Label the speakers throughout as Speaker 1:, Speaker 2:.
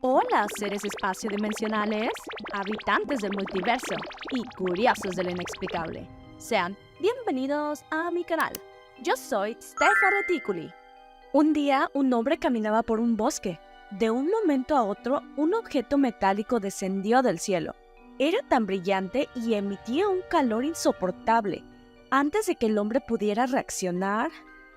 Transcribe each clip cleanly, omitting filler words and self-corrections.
Speaker 1: Hola, seres espacio-dimensionales, habitantes del multiverso y curiosos de lo inexplicable. Sean bienvenidos a mi canal. Yo soy Steffa Reticuli. Un día, un hombre caminaba por un bosque. De un momento a otro, un objeto metálico descendió del cielo. Era tan brillante y emitía un calor insoportable. Antes de que el hombre pudiera reaccionar,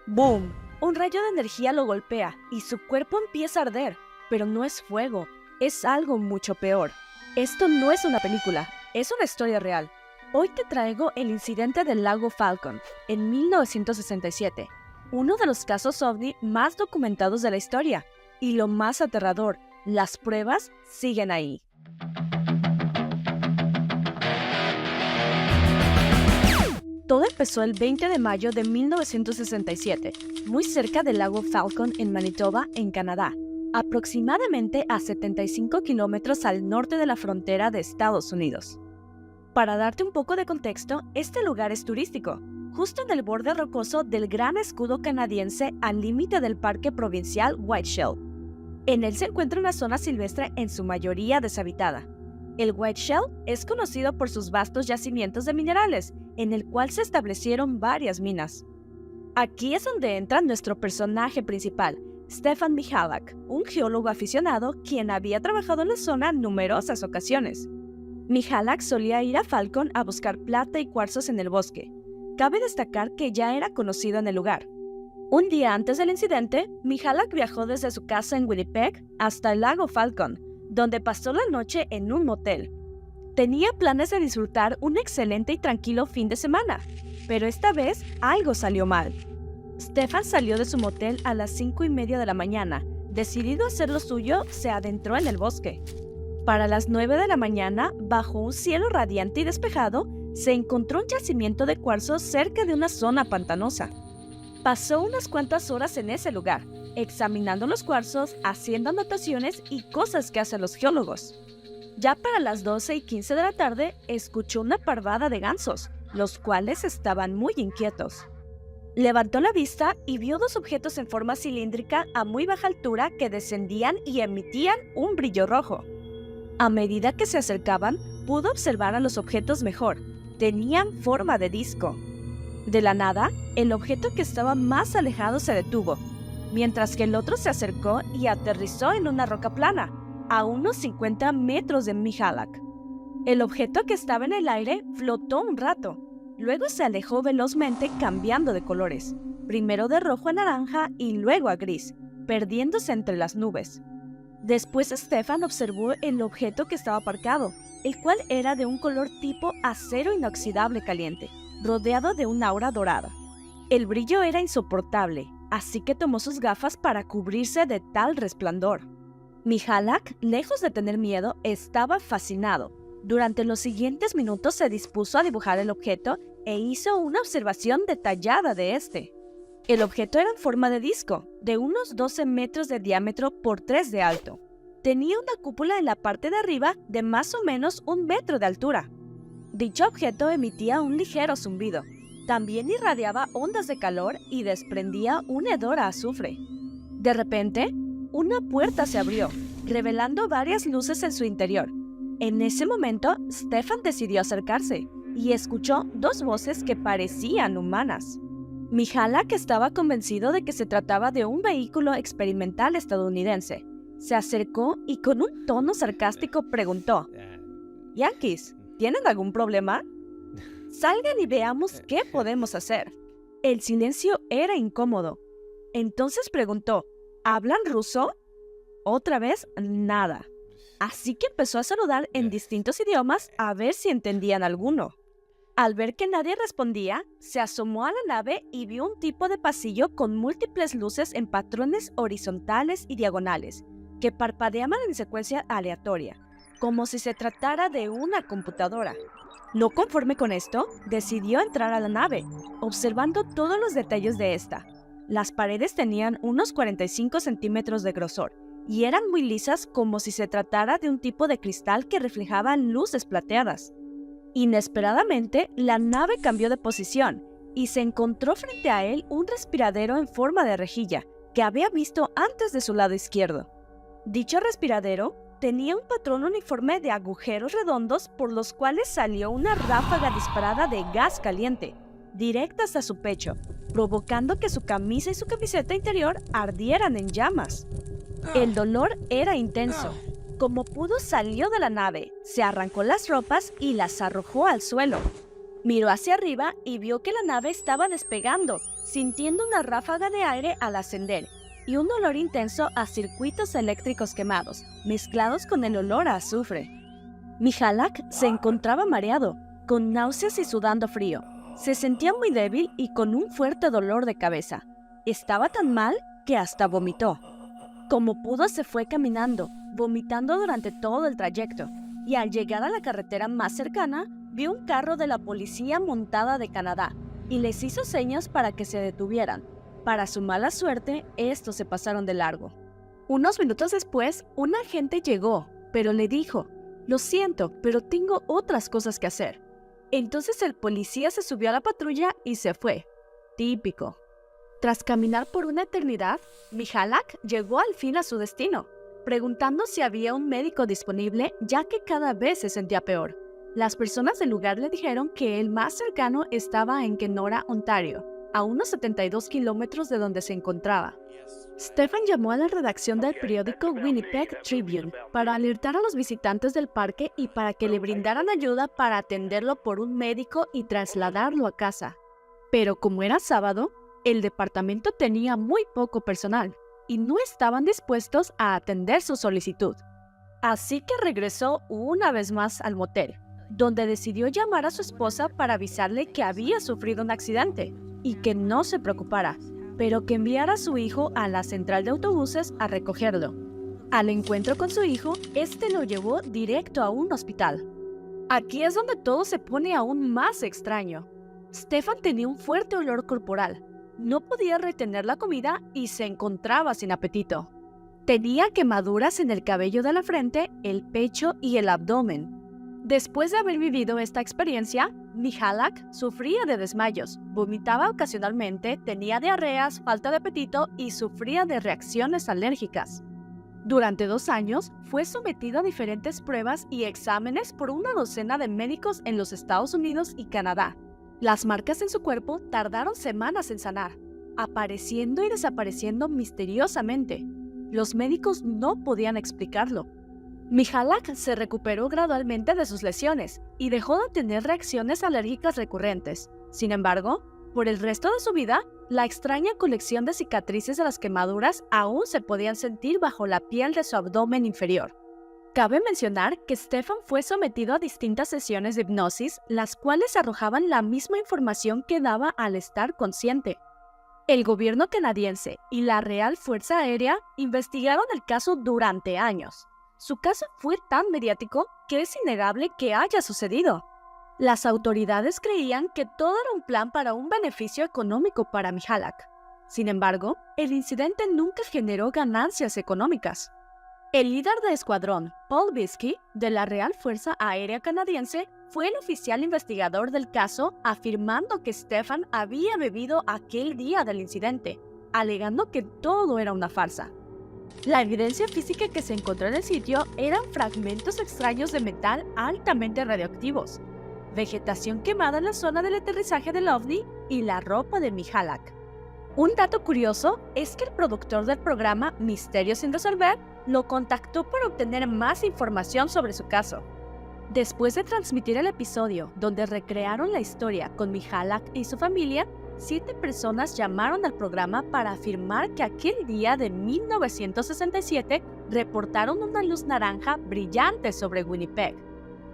Speaker 1: ¡boom! Un rayo de energía lo golpea y su cuerpo empieza a arder. Pero no es fuego, es algo mucho peor. Esto no es una película, es una historia real. Hoy te traigo el incidente del lago Falcon, en 1967, uno de los casos OVNI más documentados de la historia. Y lo más aterrador, las pruebas siguen ahí. Todo empezó el 20 de mayo de 1967, muy cerca del lago Falcon en Manitoba, en Canadá, aproximadamente a 75 kilómetros al norte de la frontera de Estados Unidos. Para darte un poco de contexto, este lugar es turístico, justo en el borde rocoso del gran escudo canadiense al límite del parque provincial White Shell. En él se encuentra una zona silvestre en su mayoría deshabitada. El White Shell es conocido por sus vastos yacimientos de minerales, en el cual se establecieron varias minas. Aquí es donde entra nuestro personaje principal, Stefan Michalak, un geólogo aficionado quien había trabajado en la zona en numerosas ocasiones. Michalak solía ir a Falcon a buscar plata y cuarzos en el bosque. Cabe destacar que ya era conocido en el lugar. Un día antes del incidente, Michalak viajó desde su casa en Winnipeg hasta el lago Falcon, donde pasó la noche en un motel. Tenía planes de disfrutar un excelente y tranquilo fin de semana, pero esta vez algo salió mal. Stefan salió de su motel a las 5:30 de la mañana. Decidido a hacer lo suyo, se adentró en el bosque. Para las 9 de la mañana, bajo un cielo radiante y despejado, se encontró un yacimiento de cuarzo cerca de una zona pantanosa. Pasó unas cuantas horas en ese lugar, examinando los cuarzos, haciendo anotaciones y cosas que hacen los geólogos. Ya para las 12:15 de la tarde, escuchó una parvada de gansos, los cuales estaban muy inquietos. Levantó la vista y vio dos objetos en forma cilíndrica a muy baja altura que descendían y emitían un brillo rojo. A medida que se acercaban, pudo observar a los objetos mejor. Tenían forma de disco. De la nada, el objeto que estaba más alejado se detuvo, mientras que el otro se acercó y aterrizó en una roca plana, a unos 50 metros de Michalak. El objeto que estaba en el aire flotó un rato. Luego se alejó velozmente cambiando de colores, primero de rojo a naranja y luego a gris, perdiéndose entre las nubes. Después Stefan observó el objeto que estaba aparcado, el cual era de un color tipo acero inoxidable caliente, rodeado de una aura dorada. El brillo era insoportable, así que tomó sus gafas para cubrirse de tal resplandor. Michalak, lejos de tener miedo, estaba fascinado. Durante los siguientes minutos se dispuso a dibujar el objeto e hizo una observación detallada de este. El objeto era en forma de disco, de unos 12 metros de diámetro por 3 de alto. Tenía una cúpula en la parte de arriba de más o menos 1 metro de altura. Dicho objeto emitía un ligero zumbido. También irradiaba ondas de calor y desprendía un hedor a azufre. De repente, una puerta se abrió, revelando varias luces en su interior. En ese momento, Stefan decidió acercarse y escuchó dos voces que parecían humanas. Michalak estaba convencido de que se trataba de un vehículo experimental estadounidense. Se acercó y con un tono sarcástico preguntó: «Yankees, ¿tienen algún problema? Salgan y veamos qué podemos hacer». El silencio era incómodo. Entonces preguntó: ¿hablan ruso? Otra vez, nada. Así que empezó a saludar en distintos idiomas a ver si entendían alguno. Al ver que nadie respondía, se asomó a la nave y vio un tipo de pasillo con múltiples luces en patrones horizontales y diagonales, que parpadeaban en secuencia aleatoria, como si se tratara de una computadora. No conforme con esto, decidió entrar a la nave, observando todos los detalles de esta. Las paredes tenían unos 45 centímetros de grosor, y eran muy lisas, como si se tratara de un tipo de cristal que reflejaba luces plateadas. Inesperadamente, la nave cambió de posición y se encontró frente a él un respiradero en forma de rejilla que había visto antes de su lado izquierdo. Dicho respiradero tenía un patrón uniforme de agujeros redondos por los cuales salió una ráfaga disparada de gas caliente, directa hasta su pecho, provocando que su camisa y su camiseta interior ardieran en llamas. El dolor era intenso. Como pudo, salió de la nave, se arrancó las ropas y las arrojó al suelo. Miró hacia arriba y vio que la nave estaba despegando, sintiendo una ráfaga de aire al ascender y un olor intenso a circuitos eléctricos quemados, mezclados con el olor a azufre. Mihalak se encontraba mareado, con náuseas y sudando frío. Se sentía muy débil y con un fuerte dolor de cabeza. Estaba tan mal que hasta vomitó. Como pudo, se fue caminando, vomitando durante todo el trayecto, y al llegar a la carretera más cercana, vio un carro de la policía montada de Canadá y les hizo señas para que se detuvieran. Para su mala suerte, estos se pasaron de largo. Unos minutos después, un agente llegó, pero le dijo: «Lo siento, pero tengo otras cosas que hacer». Entonces el policía se subió a la patrulla y se fue. Típico. Tras caminar por una eternidad, Mihalak llegó al fin a su destino, preguntando si había un médico disponible, ya que cada vez se sentía peor. Las personas del lugar le dijeron que el más cercano estaba en Kenora, Ontario, a unos 72 kilómetros de donde se encontraba. Stefan llamó a la redacción del periódico Winnipeg Tribune para alertar a los visitantes del parque y para que le brindaran ayuda para atenderlo por un médico y trasladarlo a casa. Pero como era sábado, el departamento tenía muy poco personal y no estaban dispuestos a atender su solicitud. Así que regresó una vez más al motel, donde decidió llamar a su esposa para avisarle que había sufrido un accidente y que no se preocupara, pero que enviara a su hijo a la central de autobuses a recogerlo. Al encuentro con su hijo, este lo llevó directo a un hospital. Aquí es donde todo se pone aún más extraño. Stefan tenía un fuerte olor corporal, no podía retener la comida y se encontraba sin apetito. Tenía quemaduras en el cabello de la frente, el pecho y el abdomen. Después de haber vivido esta experiencia, Mihalak sufría de desmayos, vomitaba ocasionalmente, tenía diarreas, falta de apetito y sufría de reacciones alérgicas. Durante 2 años, fue sometido a diferentes pruebas y exámenes por una docena de médicos en los Estados Unidos y Canadá. Las marcas en su cuerpo tardaron semanas en sanar, apareciendo y desapareciendo misteriosamente. Los médicos no podían explicarlo. Mihalak se recuperó gradualmente de sus lesiones y dejó de tener reacciones alérgicas recurrentes. Sin embargo, por el resto de su vida, la extraña colección de cicatrices de las quemaduras aún se podían sentir bajo la piel de su abdomen inferior. Cabe mencionar que Stefan fue sometido a distintas sesiones de hipnosis, las cuales arrojaban la misma información que daba al estar consciente. El gobierno canadiense y la Real Fuerza Aérea investigaron el caso durante años. Su caso fue tan mediático que es innegable que haya sucedido. Las autoridades creían que todo era un plan para un beneficio económico para Mihalak. Sin embargo, el incidente nunca generó ganancias económicas. El líder de escuadrón, Paul Biskey, de la Real Fuerza Aérea Canadiense, fue el oficial investigador del caso, afirmando que Stefan había bebido aquel día del incidente, alegando que todo era una farsa. La evidencia física que se encontró en el sitio eran fragmentos extraños de metal altamente radioactivos, vegetación quemada en la zona del aterrizaje del OVNI y la ropa de Mihalak. Un dato curioso es que el productor del programa Misterios sin resolver lo contactó para obtener más información sobre su caso. Después de transmitir el episodio donde recrearon la historia con Mihalak y su familia, 7 personas llamaron al programa para afirmar que aquel día de 1967 reportaron una luz naranja brillante sobre Winnipeg.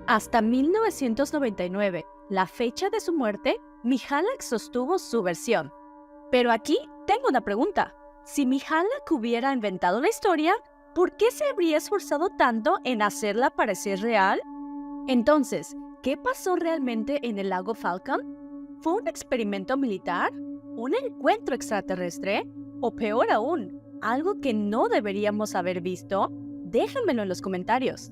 Speaker 1: Hasta 1999, la fecha de su muerte, Mihalak sostuvo su versión. Pero aquí tengo una pregunta. Si Mihalak hubiera inventado la historia, ¿por qué se habría esforzado tanto en hacerla parecer real? Entonces, ¿qué pasó realmente en el lago Falcon? ¿Fue un experimento militar? ¿Un encuentro extraterrestre? ¿O peor aún, algo que no deberíamos haber visto? Déjamelo en los comentarios.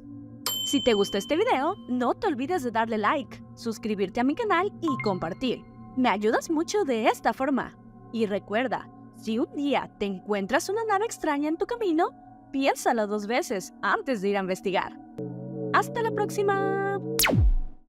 Speaker 1: Si te gustó este video, no te olvides de darle like, suscribirte a mi canal y compartir. Me ayudas mucho de esta forma. Y recuerda, si un día te encuentras una nave extraña en tu camino, piénsalo 2 veces antes de ir a investigar. ¡Hasta la próxima!